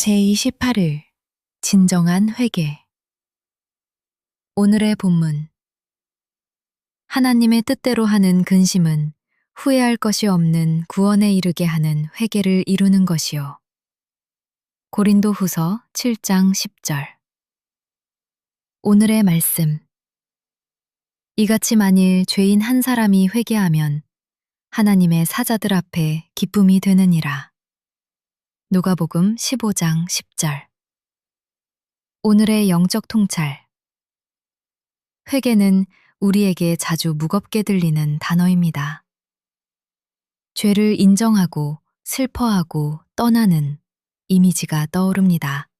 제28일 진정한 회개. 오늘의 본문. 하나님의 뜻대로 하는 근심은 후회할 것이 없는 구원에 이르게 하는 회개를 이루는 것이요. 고린도후서 7장 10절. 오늘의 말씀. 이같이 만일 죄인 한 사람이 회개하면 하나님의 사자들 앞에 기쁨이 되느니라. 누가복음 15장 10절. 오늘의 영적 통찰. 회개는 우리에게 자주 무겁게 들리는 단어입니다. 죄를 인정하고 슬퍼하고 떠나는 이미지가 떠오릅니다.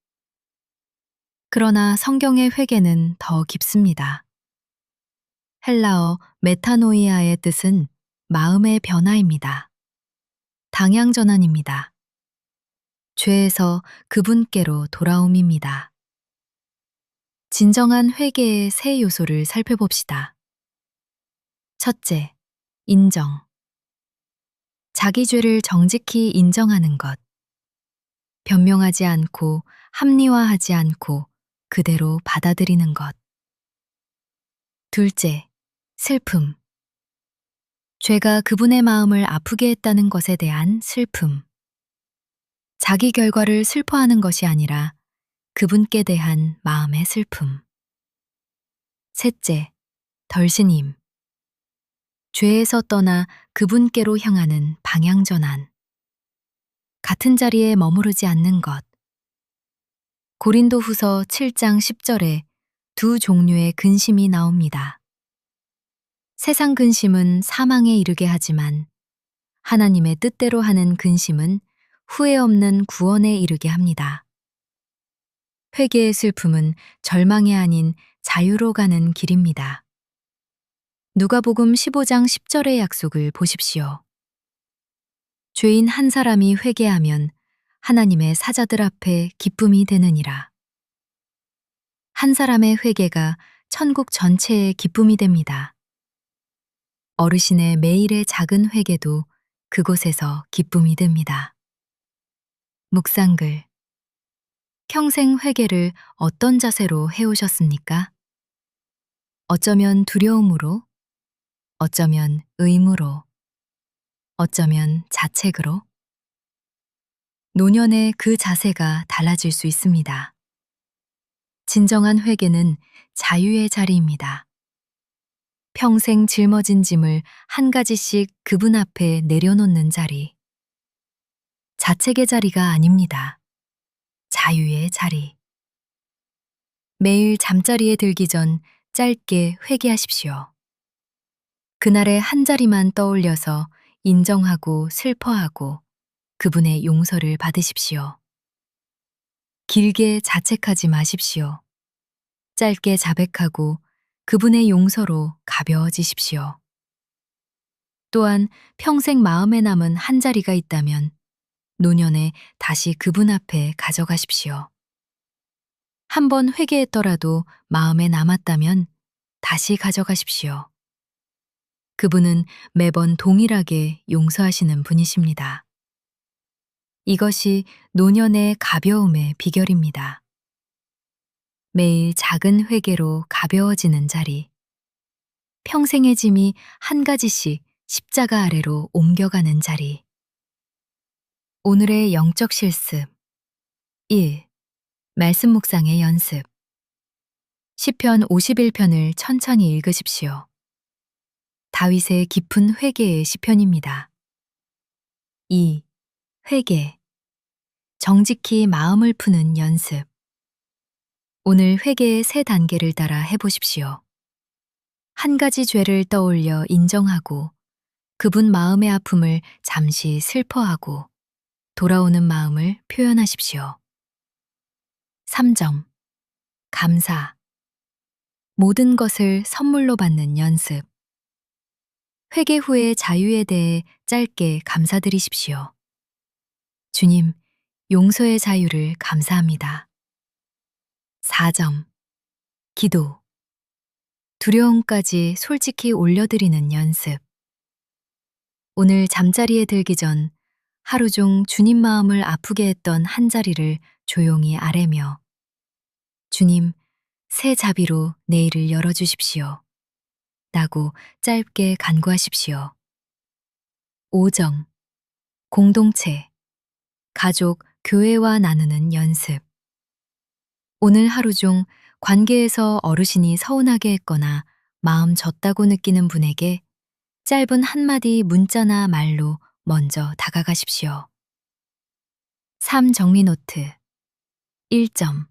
그러나 성경의 회개는 더 깊습니다. 헬라어 메타노이아의 뜻은 마음의 변화입니다. 당향전환입니다. 죄에서 그분께로 돌아옴입니다. 진정한 회개의 세 요소를 살펴봅시다. 첫째, 인정. 자기 죄를 정직히 인정하는 것. 변명하지 않고 합리화하지 않고 그대로 받아들이는 것. 둘째, 슬픔. 죄가 그분의 마음을 아프게 했다는 것에 대한 슬픔. 자기 결과를 슬퍼하는 것이 아니라 그분께 대한 마음의 슬픔. 셋째, 덜신임. 죄에서 떠나 그분께로 향하는 방향전환. 같은 자리에 머무르지 않는 것. 고린도후서 7장 10절에 두 종류의 근심이 나옵니다. 세상 근심은 사망에 이르게 하지만 하나님의 뜻대로 하는 근심은 후회 없는 구원에 이르게 합니다. 회개의 슬픔은 절망이 아닌 자유로 가는 길입니다. 누가복음 15장 10절의 약속을 보십시오. 죄인 한 사람이 회개하면 하나님의 사자들 앞에 기쁨이 되느니라. 한 사람의 회개가 천국 전체의 기쁨이 됩니다. 어르신의 매일의 작은 회개도 그곳에서 기쁨이 됩니다. 묵상글. 평생 회개를 어떤 자세로 해오셨습니까? 어쩌면 두려움으로, 어쩌면 의무로, 어쩌면 자책으로. 노년의 그 자세가 달라질 수 있습니다. 진정한 회개는 자유의 자리입니다. 평생 짊어진 짐을 한 가지씩 그분 앞에 내려놓는 자리. 자책의 자리가 아닙니다. 자유의 자리. 매일 잠자리에 들기 전 짧게 회개하십시오. 그날의 한 자리만 떠올려서 인정하고 슬퍼하고 그분의 용서를 받으십시오. 길게 자책하지 마십시오. 짧게 자백하고 그분의 용서로 가벼워지십시오. 또한 평생 마음에 남은 한 자리가 있다면 노년에 다시 그분 앞에 가져가십시오. 한 번 회개했더라도 마음에 남았다면 다시 가져가십시오. 그분은 매번 동일하게 용서하시는 분이십니다. 이것이 노년의 가벼움의 비결입니다. 매일 작은 회개로 가벼워지는 자리. 평생의 짐이 한 가지씩 십자가 아래로 옮겨가는 자리. 오늘의 영적 실습. 1. 말씀 묵상의 연습. 시편 51편을 천천히 읽으십시오. 다윗의 깊은 회개의 시편입니다. 2. 회개. 정직히 마음을 푸는 연습. 오늘 회개의 세 단계를 따라 해보십시오. 한 가지 죄를 떠올려 인정하고 그분 마음의 아픔을 잠시 슬퍼하고 돌아오는 마음을 표현하십시오. 3점. 감사. 모든 것을 선물로 받는 연습. 회개 후의 자유에 대해 짧게 감사드리십시오. 주님, 용서의 자유를 감사합니다. 4점. 기도. 두려움까지 솔직히 올려드리는 연습. 오늘 잠자리에 들기 전 하루 종 주님 마음을 아프게 했던 한 자리를 조용히 아뢰며 주님, 새 자비로 내일을 열어주십시오. 라고 짧게 간구하십시오. 오정, 공동체, 가족, 교회와 나누는 연습. 오늘 하루 중 관계에서 어르신이 서운하게 했거나 마음 졌다고 느끼는 분에게 짧은 한마디 문자나 말로 먼저 다가가십시오. 삶 정리 노트 1점.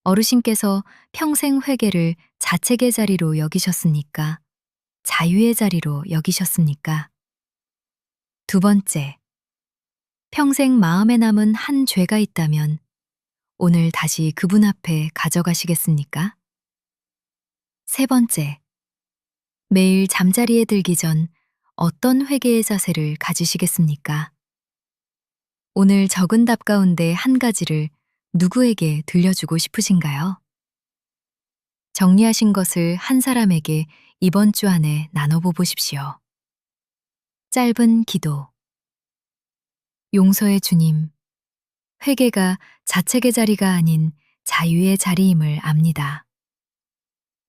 어르신께서 평생 회개를 자책의 자리로 여기셨습니까? 자유의 자리로 여기셨습니까? 두 번째. 평생 마음에 남은 한 죄가 있다면 오늘 다시 그분 앞에 가져가시겠습니까? 세 번째. 매일 잠자리에 들기 전 어떤 회개의 자세를 가지시겠습니까? 오늘 적은 답 가운데 한 가지를 누구에게 들려주고 싶으신가요? 정리하신 것을 한 사람에게 이번 주 안에 나눠보 보십시오. 짧은 기도. 용서의 주님, 회개가 자책의 자리가 아닌 자유의 자리임을 압니다.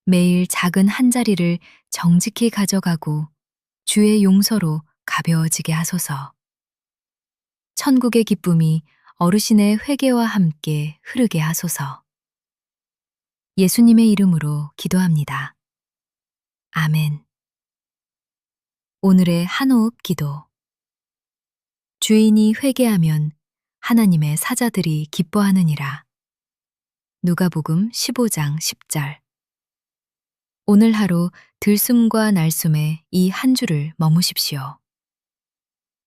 매일 작은 한 자리를 정직히 가져가고 주의 용서로 가벼워지게 하소서. 천국의 기쁨이 어르신의 회개와 함께 흐르게 하소서. 예수님의 이름으로 기도합니다. 아멘. 오늘의 한호흡 기도. 주인이 회개하면 하나님의 사자들이 기뻐하느니라. 누가복음 15장 10절. 오늘 하루 들숨과 날숨에 이 한 주를 머무십시오.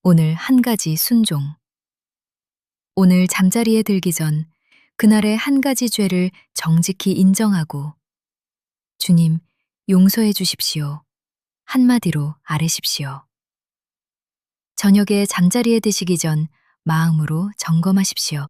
오늘 한 가지 순종. 오늘 잠자리에 들기 전 그날의 한 가지 죄를 정직히 인정하고 주님, 용서해 주십시오. 한마디로 아뢰십시오. 저녁에 잠자리에 드시기 전 마음으로 점검하십시오.